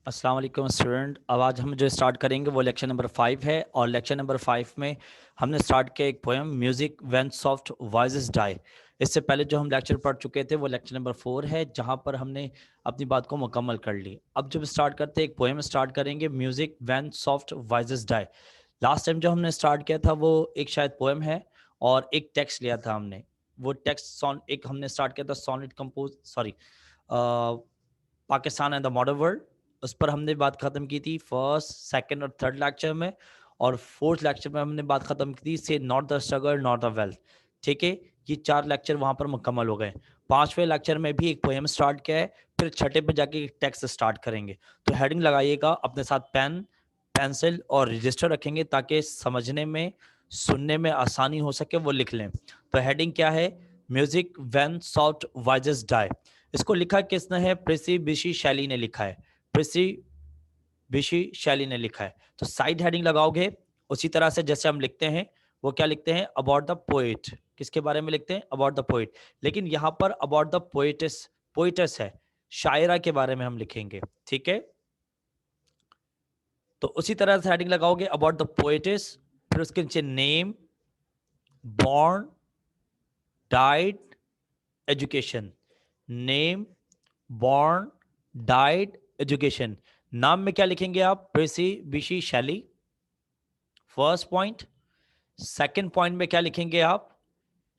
अस्सलाम वालेकुम स्टूडेंट। अब आज हम जो स्टार्ट करेंगे वो लेक्चर नंबर 5 है और लेक्चर नंबर 5 में हमने स्टार्ट किया एक poem music when soft voices die. इससे पहले जो हम लेक्चर पढ़ चुके थे वो लेक्चर नंबर 4 है जहां पर हमने अपनी बात को मुकम्मल कर ली। अब जब स्टार्ट करते हैं एक पोएम स्टार्ट करेंगे music when soft voices die. Last time जो हमने स्टार्ट किया था वो एक शायद पोएम है और एक टेक्स्ट लिया था हमने। वो टेक्स्ट सॉन्ग एक हमने स्टार्ट किया था sonnet compose sorry Pakistan and the modern world. उस पर हमने बात ख़त्म की थी फर्स्ट सेकंड और थर्ड लेक्चर में। और फोर्थ लेक्चर में हमने बात ख़त्म की थी से not the struggle not the wealth. ठीक है, ये 4 लेक्चर वहाँ पर मुकम्मल हो गए। 5वें लेक्चर में भी एक पोएम स्टार्ट किया है, फिर छठे पे जाके एक टेक्स्ट स्टार्ट करेंगे। तो हेडिंग लगाइएगा, अपने साथ पेन पेंसिल और रजिस्टर रखेंगे ताकि समझने में सुनने में आसानी हो सके, वो लिख लें। तो हेडिंग क्या है? Music when soft voices die. इसको लिखा किसने है? प्रिसी बिशी शैली ने लिखा है। प्रिसी बिशी शैली ने लिखा है। तो साइड हेडिंग लगाओगे उसी तरह से जैसे हम लिखते हैं। वो क्या लिखते हैं? About the poet. किसके बारे में लिखते हैं? About the poet. लेकिन यहां पर अबाउट द पोएटिस पोएटस है, शायरा के बारे में हम लिखेंगे। ठीक है, तो उसी तरह से हेडिंग लगाओगे अबाउट द पोएटिस, फिर उसके नीचे name, born, died, education. Name, born, died, education. नाम में क्या लिखेंगे आप? प्रेसी बिशी शैली, फर्स्ट पॉइंट। सेकंड पॉइंट में क्या लिखेंगे आप?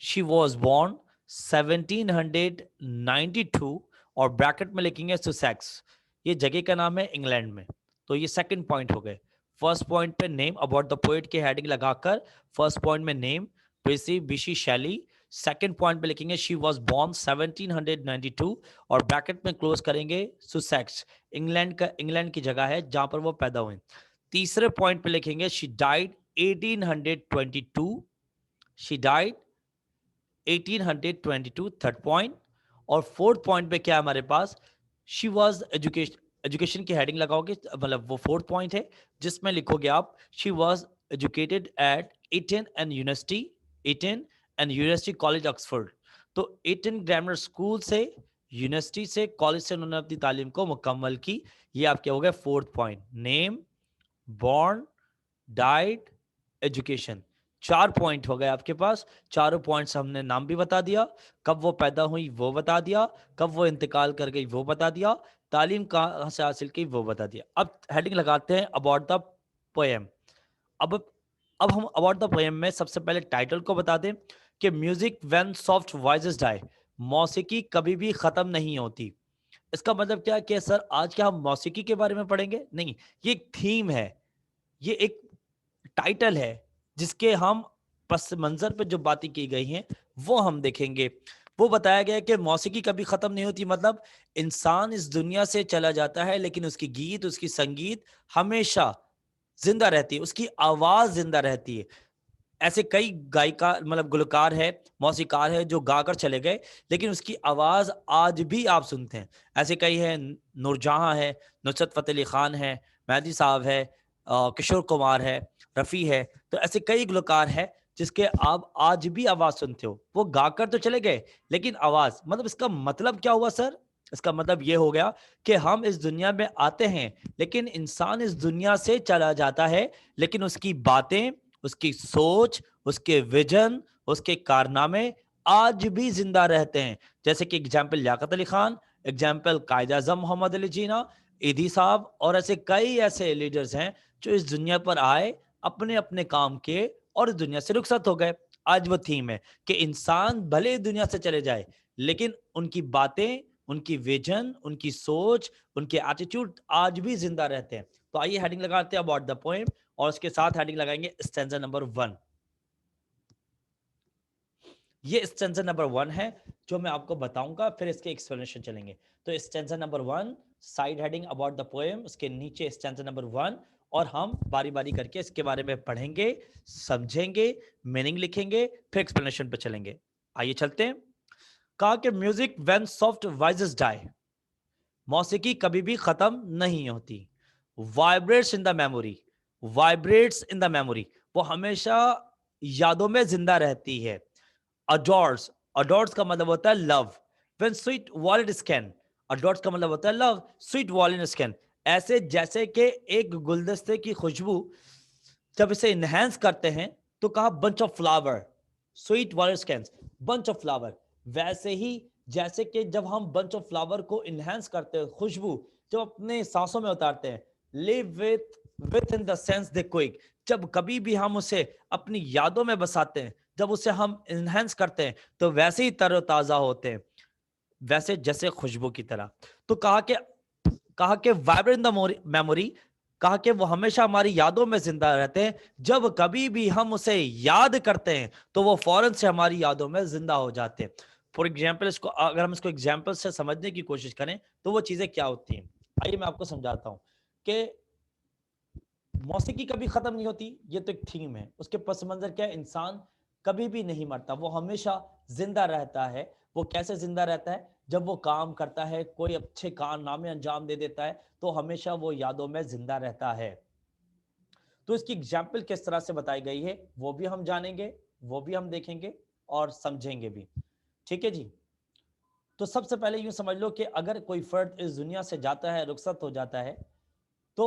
शी वॉज बॉर्न 1792 और ब्रैकेट में लिखेंगे सुसेक्स। ये जगह का नाम है इंग्लैंड में। तो ये सेकंड पॉइंट हो गए। फर्स्ट पॉइंट पे नेम अबाउट द पोएट की हेडिंग लगाकर फर्स्ट पॉइंट में नेम प्रेसी बिशी शैली, सेकंड पॉइंट पे लिखेंगे शी वाज बोर्न 1792 और ब्रैकेट में क्लोज करेंगे सुसेक्स। इंग्लैंड की जगह है जहां पर वो पैदा हुए। तीसरे पॉइंट पे लिखेंगे she died 1822। She died 1822, third point. और फोर्थ पॉइंट पे क्या है हमारे पास? She was education. एजुकेशन की हेडिंग लगाओगे, मतलब वो फोर्थ पॉइंट है जिसमें लिखोगे आप she was educated at Eton and university, Eton and university college Oxford. तो ईटन ग्रामर स्कूल से, यूनिवर्सिटी से, कॉलेज से उन्होंने अपनी तालीम को मुकम्मल की। ये आपके हो गए fourth point. Name, born, diet, education. 4 point हो गए आपके पास। चारों पॉइंट्स हमने नाम भी बता दिया, कब वो पैदा हुई वो बता दिया, कब वो इंतकाल कर गई वो बता दिया, तालीम कहाँ से हासिल की वो बता दिया। अब हेडिंग लगाते हैं अबाउट द पोएम। अब अब हम अबाउट द पोएम में सबसे पहले टाइटल को बता दें कि music when soft voices die. मौसीकी कभी भी खत्म नहीं होती। इसका मतलब क्या है कि सर आज क्या हम मौसीकी के बारे में पढ़ेंगे? नहीं, ये एक थीम है, ये एक टाइटल है जिसके हम पस मंजर पे जो बातें की गई हैं वो हम देखेंगे। वो बताया गया है कि मौसीकी कभी खत्म नहीं होती, मतलब इंसान इस दुनिया से चला जाता है लेकिन उसकी गीत, उसकी संगीत हमेशा जिंदा रहती है, उसकी आवाज जिंदा रहती है। ऐसे कई गायिका मतलब गुलकार है, मौसीकार है जो गाकर चले गए लेकिन उसकी आवाज आज भी आप सुनते हैं। ऐसे कई है, नूरजहां है, नुसरत फतेह अली खान है, मेहदी साहब है, किशोर कुमार है, रफ़ी है। तो ऐसे कई गुलकार है जिसके आप आज भी आवाज सुनते हो। वो गाकर तो चले गए लेकिन आवाज, मतलब इसका मतलब क्या हुआ सर? इसका मतलब ये हो गया कि हम इस दुनिया में आते हैं लेकिन इंसान इस दुनिया से चला जाता है लेकिन उसकी बातें, उसकी सोच, उसके विजन, उसके कारनामे आज भी जिंदा रहते हैं। जैसे कि एग्जाम्पल लियाकत अली खान, एग्जाम्पल कायद आजम मोहम्मद अली जीना, ईदी साहब और ऐसे कई ऐसे लीडर्स हैं जो इस दुनिया पर आए, अपने अपने काम किए और इस दुनिया से रुखसत हो गए। आज वो थीम है कि इंसान भले ही दुनिया से चले जाए लेकिन उनकी बातें, उनकी विजन, उनकी सोच, उनके एटीट्यूड आज भी जिंदा रहते हैं। तो आइए हेडिंग लगाते हैं अबाउट द पोएम और उसके साथ हेडिंग लगाएंगे स्टैंजा नंबर 1। ये स्टैंजा नंबर 1 है जो मैं आपको बताऊंगा, फिर इसके एक्सप्लेनेशन चलेंगे। तो stanza number 1, side heading about the poem, उसके नीचे स्टैंजा नंबर 1 और हम बारी बारी करके इसके बारे में पढ़ेंगे, समझेंगे, मीनिंग लिखेंगे, फिर एक्सप्लेनेशन पे चलेंगे। आइए चलते हैं। कहा कि music when soft voices die, मौसीकी कभी भी खत्म नहीं होती। Vibrates in the memory, vibrates in the memory, वो हमेशा यादों में जिंदा रहती है। अडोर्स, अडोर्स का मतलब होता है love. When sweet wallet scan, adores का मतलब होता है लव, स्वीट वॉलेट स्कैन। ऐसे जैसे कि एक गुलदस्ते की खुशबू जब इसे इनहेंस करते हैं तो कहा bunch of flower, sweet water scans, bunch of flower. वैसे ही जैसे कि जब हम बंच ऑफ फ्लावर को इनहेंस करते हैं, खुशबू जब अपने सांसों में उतारते हैं, live with in the sense the quick, जब कभी भी हम उसे अपनी यादों में बसाते हैं, जब उसे हम इनहेंस करते हैं, तो वैसे ही तरोताजा होते हैं, वैसे जैसे खुशबू की तरह। तो कहा कि वाइब्रेंट द मेमोरी, कहा कि वो हमेशा हमारी यादों में जिंदा रहते हैं। जब कभी भी हम उसे याद करते हैं तो वो फौरन से हमारी यादों में जिंदा हो जाते हैं। फॉर एग्जाम्पल, इसको अगर हम इसको एग्जाम्पल से समझने की कोशिश करें तो वो चीजें क्या होती हैं, आइए मैं आपको समझाता हूं कि मौसीकी कभी खत्म नहीं होती, ये तो एक थीम है। उसके पस मंजर क्या है, इंसान कभी भी नहीं मरता, वो हमेशा जिंदा रहता है। वो कैसे जिंदा रहता है, जब वो काम करता है, कोई अच्छे कारनामे अंजाम दे देता है, तो हमेशा वो यादों में जिंदा रहता है। तो इसकी एग्जाम्पल किस तरह से बताई गई है वो भी हम जानेंगे, वो भी हम देखेंगे और समझेंगे भी। ठीक है जी। तो सबसे पहले यूं समझ लो कि अगर कोई फर्द इस दुनिया से जाता है, रुखसत हो जाता है, तो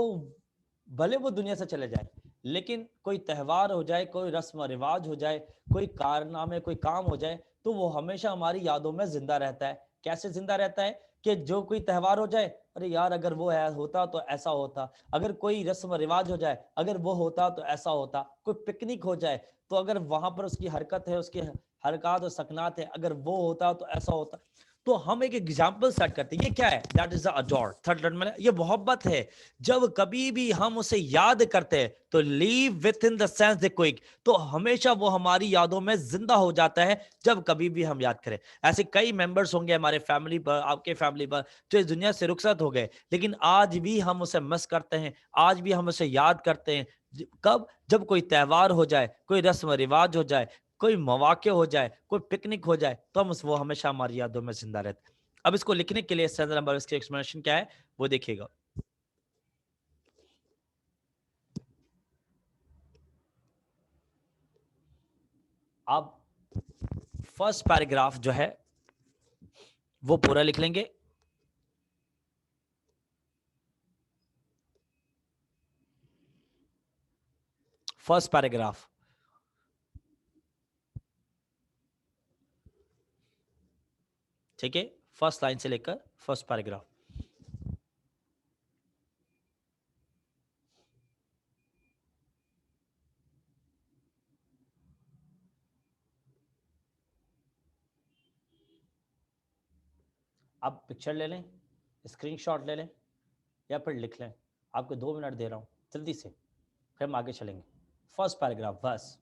भले वो दुनिया से चले जाए, लेकिन कोई त्यौहार हो जाए, कोई रस्म रिवाज हो जाए, कोई कारनामे, कोई काम हो जाए, तो वो हमेशा हमारी यादों में जिंदा रहता है। कैसे जिंदा रहता है कि जो कोई त्यौहार हो जाए, अरे यार अगर वो है होता तो ऐसा होता, अगर कोई रस्म रिवाज हो जाए, अगर वो होता तो ऐसा होता, कोई पिकनिक हो जाए, तो अगर वहां पर उसकी हरकत है, उसकी हरकत और सकनात है, अगर वो होता तो ऐसा होता। तो हम एक एग्जाम्पल सेट करते हैं, ये क्या है, that is the adore, third learn में ये मोहब्बत है। जब कभी भी हम उसे याद करते हैं तो leave with in the sense the quick, तो हमेशा वो हमारी यादों में जिंदा हो जाता है जब कभी भी हम याद करें। ऐसे कई मेंबर्स होंगे हमारे फैमिली पर, आपके फैमिली पर, जो इस दुनिया से रुखसत हो गए, लेकिन आज भी हम उसे मिस करते हैं, आज भी हम उसे याद करते हैं। कब, जब कोई त्यौहार हो जाए, कोई रस्म रिवाज हो जाए, कोई मौके हो जाए, कोई पिकनिक हो जाए, तो हम वो हमेशा हमारी यादों में जिंदा रहते हैं। अब इसको लिखने के लिए स्टैंजा नंबर, इसकी एक्सप्लेनेशन क्या है वो देखिएगा। आप फर्स्ट पैराग्राफ जो है वो पूरा लिख लेंगे। फर्स्ट पैराग्राफ, ठीक है, फर्स्ट लाइन से लेकर फर्स्ट पैराग्राफ। आप पिक्चर ले लें, स्क्रीनशॉट ले लें, या फिर लिख लें। आपको 2 मिनट दे रहा हूं, जल्दी से, फिर हम आगे चलेंगे। फर्स्ट पैराग्राफ बस।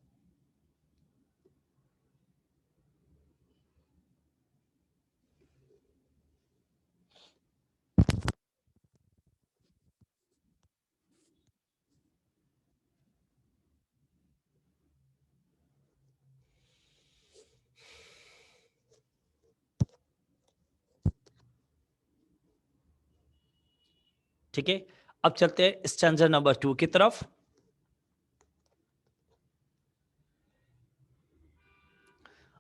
ठीक है, अब चलते हैं स्टैंजा नंबर 2 की तरफ।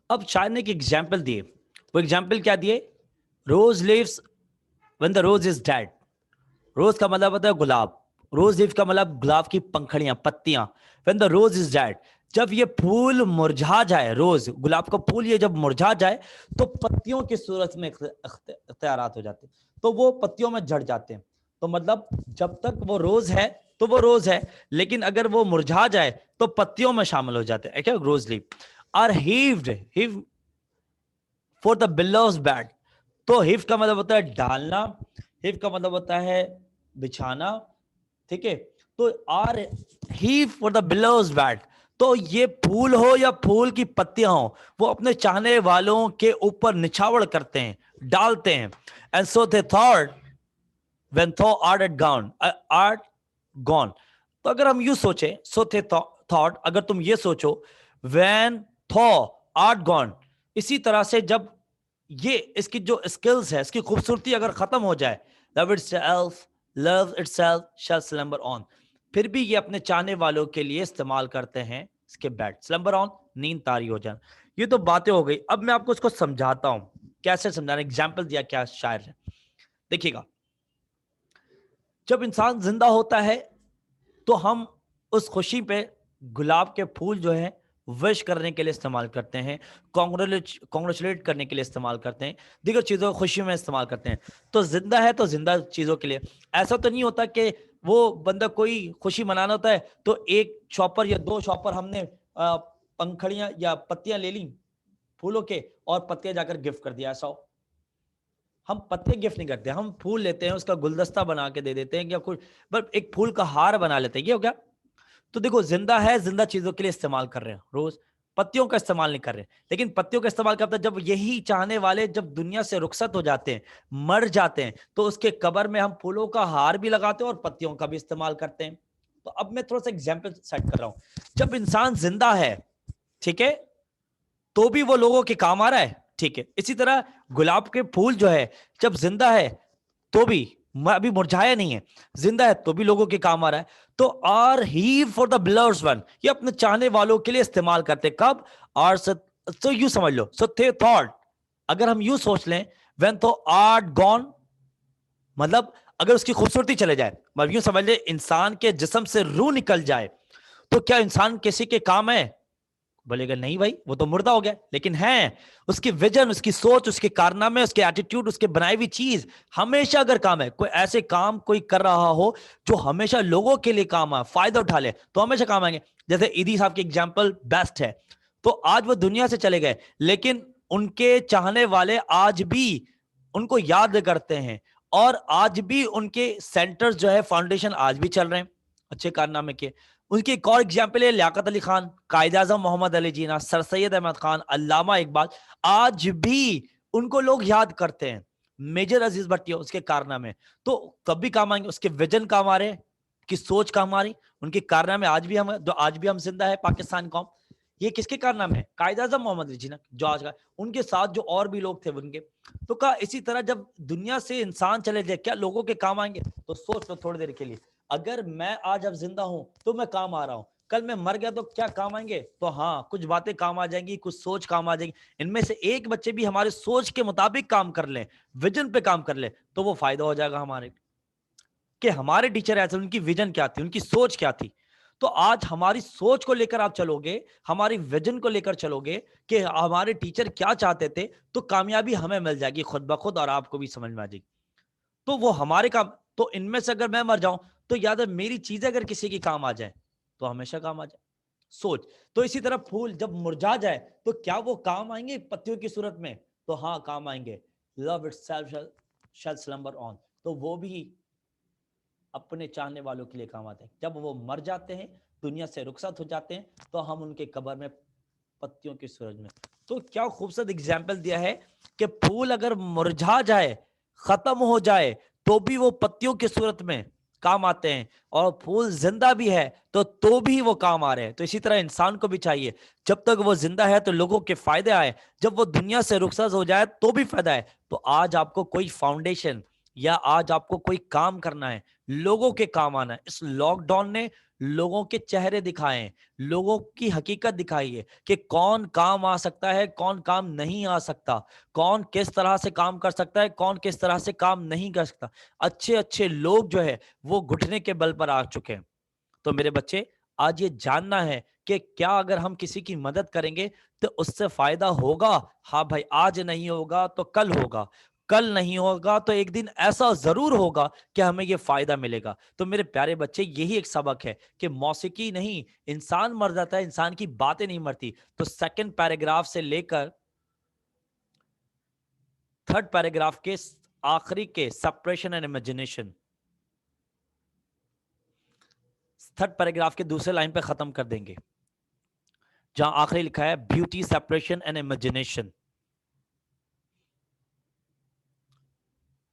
अब शायर ने एक एग्जाम्पल दिए, वो एग्जाम्पल क्या दिए, rose leaves when the rose is dead. Rose का मतलब होता है गुलाब, रोज लिव का मतलब गुलाब की पंखड़ियां, पत्तियां। When the rose is dead, जब ये फूल मुरझा जाए, रोज गुलाब का फूल ये जब मुरझा जाए, तो पत्तियों की सूरत में इख्तियारात हो जाते हैं, तो वो पत्तियों में झड़ जाते हैं। तो मतलब जब तक वो रोज है तो वो रोज है, लेकिन अगर वो मुरझा जाए तो पत्तियों में शामिल हो जाते हैं। क्या, rose leaves are heaped for the beloved's bed. तो हिफ का मतलब होता है डालना, हिफ का मतलब होता है बिछाना, ठीक है। तो आर ही फॉर द बिलोज बैट, तो ये फूल हो या फूल की पत्तियां हो, वो अपने चाहने वालों के ऊपर निछावर करते हैं, डालते हैं। And so they thought when thaw art at gone, art gone. तो अगर हम यू सोचे, सो थे थॉट, अगर तुम ये सोचो, व्हेन थॉ आर्ट गॉन, इसी तरह से जब ये इसकी जो स्किल्स है, इसकी खूबसूरती अगर खत्म हो जाए, love itself, love itself shall slumber on, फिर भी ये अपने चाहने वालों के लिए इस्तेमाल करते हैं इसके बैड, स्लम्बर ऑन, नींद तारी हो जाए। ये तो बातें हो गई, अब मैं आपको इसको समझाता हूं, कैसे समझाना, एग्जाम्पल दिया क्या शायर है, देखिएगा। जब इंसान जिंदा होता है तो हम उस खुशी पे गुलाब के फूल जो है विश करने के लिए इस्तेमाल करते हैं, कॉन्ग्रेचुलेट करने के लिए इस्तेमाल करते हैं, दीगर चीज़ों को खुशी में इस्तेमाल करते हैं। तो जिंदा है तो जिंदा चीज़ों के लिए। ऐसा तो नहीं होता कि वो बंदा कोई खुशी मनाना होता है तो एक शॉपर या दो शॉपर हमने पंखड़ियां या पत्तियां ले ली फूलों के और पत्तियां जाकर गिफ्ट कर दिया, ऐसा हो? हम पत्ते गिफ्ट नहीं करते, हम फूल लेते हैं, उसका गुलदस्ता बना के दे देते हैं या कुछ, बस एक फूल का हार बना लेते हैं, ये हो गया। तो देखो जिंदा है, जिंदा चीजों के लिए इस्तेमाल कर रहे हैं रोज, पत्तियों का इस्तेमाल नहीं कर रहे। लेकिन पत्तियों का इस्तेमाल करते हैं जब यही चाहने वाले जब दुनिया से रुखसत हो जाते हैं, मर जाते हैं, तो उसके कब्र में हम फूलों का हार भी लगाते हैं और पत्तियों का भी इस्तेमाल करते हैं। तो अब मैं थोड़ा सा एग्जाम्पल सेट कर रहा हूं। जब इंसान जिंदा है, ठीक है, तो भी वो लोगों के काम आ रहा है, ठीक है। इसी तरह गुलाब के फूल जो है जब जिंदा है तो भी, अभी मुरझाया नहीं है, जिंदा है तो भी लोगों के काम आ रहा है। तो आर ही फॉर द बिलवर्स वन, ये अपने चाहने वालों के लिए इस्तेमाल करते। कब? आर, तो यू समझ लो, सो थे थॉट, अगर हम यू सोच लें, व्हेन तो आर्ट गॉन, मतलब अगर उसकी खूबसूरती चले जाए, मतलब यूं समझ ले इंसान के जिस्म से रूह निकल जाए, तो क्या इंसान किसी के काम है? बोलेगा नहीं भाई, वो तो मुर्दा हो गया। लेकिन है, उसकी विजन, उसकी सोच, उसके कारनामे, उसके एटीट्यूड, उसके बनाई हुई चीज हमेशा अगर काम है, कोई ऐसे काम कोई कर रहा हो जो हमेशा लोगों के लिए काम आए, फायदा उठा ले, तो हमेशा काम आएंगे। जैसे ईदी साहब की एग्जाम्पल बेस्ट है। तो आज वो दुनिया से चले गए, लेकिन उनके चाहने वाले आज भी उनको याद करते हैं, और आज भी उनके सेंटर्स जो है, फाउंडेशन आज भी चल रहे हैं अच्छे कारनामे के। उनकी एक और एग्जाम्पल है लियाकत अली खान, कायद-ए-आज़म मोहम्मद अली जिन्ना, सर सैयद अहमद खान, अल्लामा इकबाल, आज भी उनको लोग याद करते हैं। मेजर अजीज भट्टी उसके कारनामे तो तब भी काम आएंगे, उसके विजन काम आ रहे हैं, की सोच काम आ रही, उनके कारनामे आज भी हम, जो आज भी हम जिंदा है पाकिस्तान कौम, ये किसके कारनामे है? कायद-ए-आज़म मोहम्मद अली जिन्ना, जो आज का, उनके साथ जो और भी लोग थे उनके। तो कहा इसी तरह जब दुनिया से इंसान चले जाए, क्या लोगों के काम आएंगे? तो सोच लो थोड़ी देर के लिए, अगर मैं आज अब जिंदा हूं तो मैं काम आ रहा हूं, कल मैं मर गया तो क्या काम आएंगे? तो हाँ, कुछ बातें काम आ जाएंगी, कुछ सोच काम आ जाएंगी। इनमें से एक बच्चे भी हमारे सोच के मुताबिक काम कर ले, विजन पे काम कर ले, तो वो फायदा हो जाएगा हमारे, कि हमारे टीचर ऐसे, उनकी विजन क्या थी, उनकी सोच क्या थी। तो आज हमारी सोच को लेकर आप चलोगे, हमारी विजन को लेकर चलोगे कि हमारे टीचर क्या चाहते थे, तो कामयाबी हमें मिल जाएगी खुद ब खुद, और आपको भी समझ में आ जाएगी। तो वो हमारे काम, तो इनमें से अगर मैं मर जाऊं तो याद है, मेरी चीजें अगर किसी की काम आ जाए तो हमेशा काम आ जाए सोच। तो इसी तरह फूल जब मुरझा जाए तो क्या वो काम आएंगे पत्तियों की सूरत में? तो हाँ, काम आएंगे। Love itself shall slumber on, तो वो भी अपने चाहने वालों के लिए काम आते हैं। जब वो मर जाते हैं, दुनिया से रुखसत हो जाते हैं, तो हम उनके कब्र में पत्तियों की सूरज में। तो क्या खूबसूरत एग्जाम्पल दिया है कि फूल अगर मुरझा जाए, खत्म हो जाए, तो भी वो पत्तियों की सूरत में काम आते हैं, और फूल जिंदा भी है तो भी वो काम आ रहे हैं। तो इसी तरह इंसान को भी चाहिए, जब तक वो जिंदा है तो लोगों के फायदे आए, जब वो दुनिया से रुखसत हो जाए तो भी फायदा है। तो आज आपको कोई फाउंडेशन या आज आपको कोई काम करना है, लोगों के काम आना है। इस लॉकडाउन ने लोगों के चेहरे दिखाए हैं, लोगों की हकीकत दिखाई है कि कौन काम आ सकता है, कौन काम नहीं आ सकता, कौन किस तरह से काम कर सकता है, कौन किस तरह से काम नहीं कर सकता। अच्छे अच्छे लोग जो है वो घुटने के बल पर आ चुके हैं। तो मेरे बच्चे, आज ये जानना है कि क्या अगर हम किसी की मदद करेंगे तो उससे फायदा होगा? हाँ भाई, आज नहीं होगा तो कल होगा, कल नहीं होगा तो एक दिन ऐसा जरूर होगा कि हमें ये फायदा मिलेगा। तो मेरे प्यारे बच्चे, यही एक सबक है कि मौसीकी नहीं, इंसान मर जाता है, इंसान की बातें नहीं मरती। तो सेकंड पैराग्राफ से लेकर थर्ड पैराग्राफ के आखिरी के separation and imagination, third paragraph के दूसरे लाइन पे खत्म कर देंगे, जहां आखिरी लिखा है beauty, separation and imagination.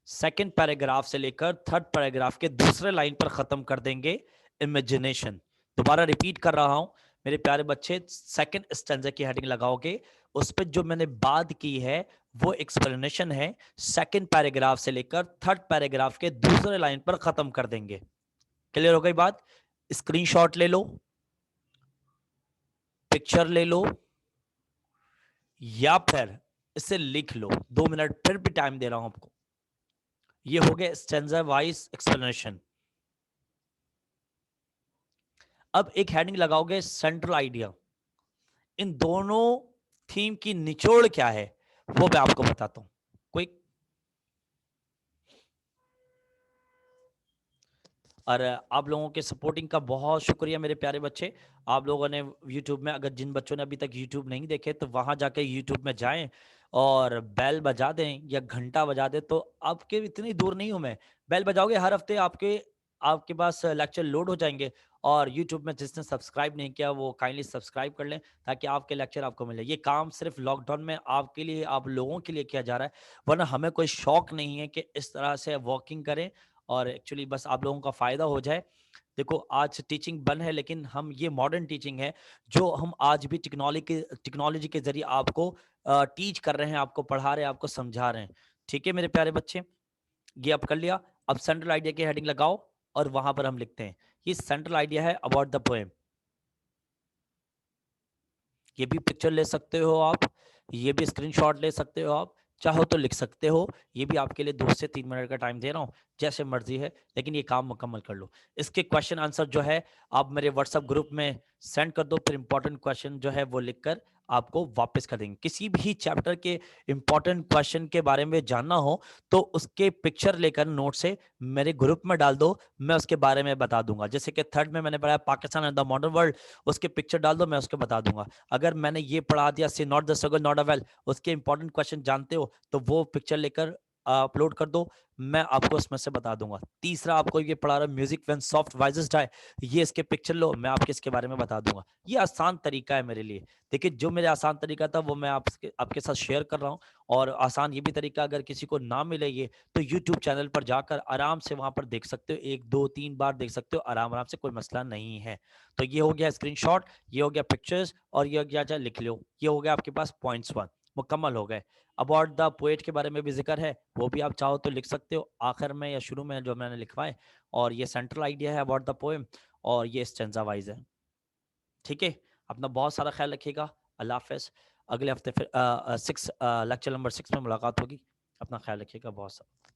Second paragraph से लेकर थर्ड पैराग्राफ के दूसरे लाइन पर खत्म कर देंगे इमेजिनेशन। दोबारा रिपीट कर रहा हूं मेरे प्यारे बच्चे, सेकंड स्टैंजा की हेडिंग लगाओगे, उस पर जो मैंने बात की है वो एक्सप्लेनेशन है। सेकंड पैराग्राफ से लेकर थर्ड पैराग्राफ के दूसरे लाइन पर खत्म कर देंगे। क्लियर हो गई बात? स्क्रीनशॉट ले लो, पिक्चर ले लो, या फिर इसे लिख लो। 2 मिनट फिर भी टाइम दे रहा हूं आपको। ये हो गया स्टैंजा वाइज एक्सप्लेनेशन। अब एक हेडिंग लगाओगे सेंट्रल आइडिया। इन दोनों थीम की निचोड़ क्या है वो मैं आपको बताता हूं। क्विक। और आप लोगों के सपोर्टिंग का बहुत शुक्रिया मेरे प्यारे बच्चे। आप लोगों ने यूट्यूब में, अगर जिन बच्चों ने अभी तक यूट्यूब नहीं देखे तो वहां जाके यूट्यूब में जाएं और बेल बजा दें या घंटा बजा दें, तो आपके इतनी दूर नहीं हूं मैं। बेल बजाओगे हर हफ्ते आपके आपके पास लेक्चर लोड हो जाएंगे। और यूट्यूब में जिसने सब्सक्राइब नहीं किया वो काइंडली सब्सक्राइब कर लें, ताकि आपके लेक्चर आपको मिले। ये काम सिर्फ लॉकडाउन में आपके लिए, आप लोगों के लिए किया जा रहा है, वरना हमें कोई शौक नहीं है कि इस तरह से वॉकिंग करें और एक्चुअली बस आप लोगों का फ़ायदा हो जाए। देखो आज टीचिंग बंद है, लेकिन हम ये मॉडर्न टीचिंग है जो हम आज भी टेक्नोलॉजी के ज़रिए आपको टीच कर रहे हैं, आपको पढ़ा रहे हैं, आपको समझा रहे हैं। ठीक है मेरे प्यारे बच्चे, ये आप कर लिया। अब सेंट्रल आइडिया की हेडिंग लगाओ और वहां पर हम लिखते हैं ये सेंट्रल आइडिया है अबाउट द पोएम। ये भी पिक्चर ले सकते हो आप, ये भी स्क्रीनशॉट ले सकते हो आप, चाहो तो लिख सकते हो। ये भी आपके लिए 2 से 3 मिनट का टाइम दे रहा हूँ, जैसे मर्जी है, लेकिन ये काम मुकम्मल कर लो। इसके क्वेश्चन आंसर जो है आप मेरे व्हाट्सएप ग्रुप में सेंड कर दो, फिर इंपॉर्टेंट क्वेश्चन जो है वो लिखकर आपको वापस कर देंगे। किसी भी चैप्टर के इंपॉर्टेंट क्वेश्चन के बारे में जानना हो तो उसके पिक्चर लेकर नोट से मेरे ग्रुप में डाल दो, मैं उसके बारे में बता दूंगा। जैसे कि थर्ड में मैंने पढ़ा Pakistan and the modern world, उसके पिक्चर डाल दो, मैं उसके बता दूंगा। अगर मैंने ये पढ़ा दिया say not the struggle nought availeth, उसके इंपॉर्टेंट क्वेश्चन जानते हो तो वो पिक्चर लेकर अपलोड कर दो, मैं आपको उसमें से बता दूंगा। तीसरा आपको ये पढ़ा रहा music when soft voices die, ये इसके पिक्चर लो, मैं आपके इसके बारे में बता दूंगा। ये आसान तरीका है मेरे लिए। देखिए जो मेरे आसान तरीका था वो मैं आपके साथ शेयर कर रहा हूँ। और आसान ये भी तरीका अगर किसी को ना मिले ये, तो यूट्यूब चैनल पर जाकर आराम से वहां पर देख सकते हो, 1 2 3 बार देख सकते हो आराम आराम से, कोई मसला नहीं है। तो ये हो गया स्क्रीनशॉट, ये हो गया पिक्चर्स, और ये हो गया, चाहे लिख लो, ये हो गया आपके पास पॉइंट्स 1 मुकम्मल हो गए। अबाउट द पोएट के बारे में भी जिक्र है, वो भी आप चाहो तो लिख सकते हो आखिर में या शुरू में जो मैंने लिखवाए। और ये सेंट्रल आइडिया है अबाउट द पोएम, और ये स्टेंजा वाइज है। ठीक है, अपना बहुत सारा ख्याल रखिएगा। अल्लाह हाफिज। अगले हफ्ते फिर 6 लेक्चर नंबर 6 में मुलाकात होगी। अपना ख्याल रखिएगा बहुत सारा।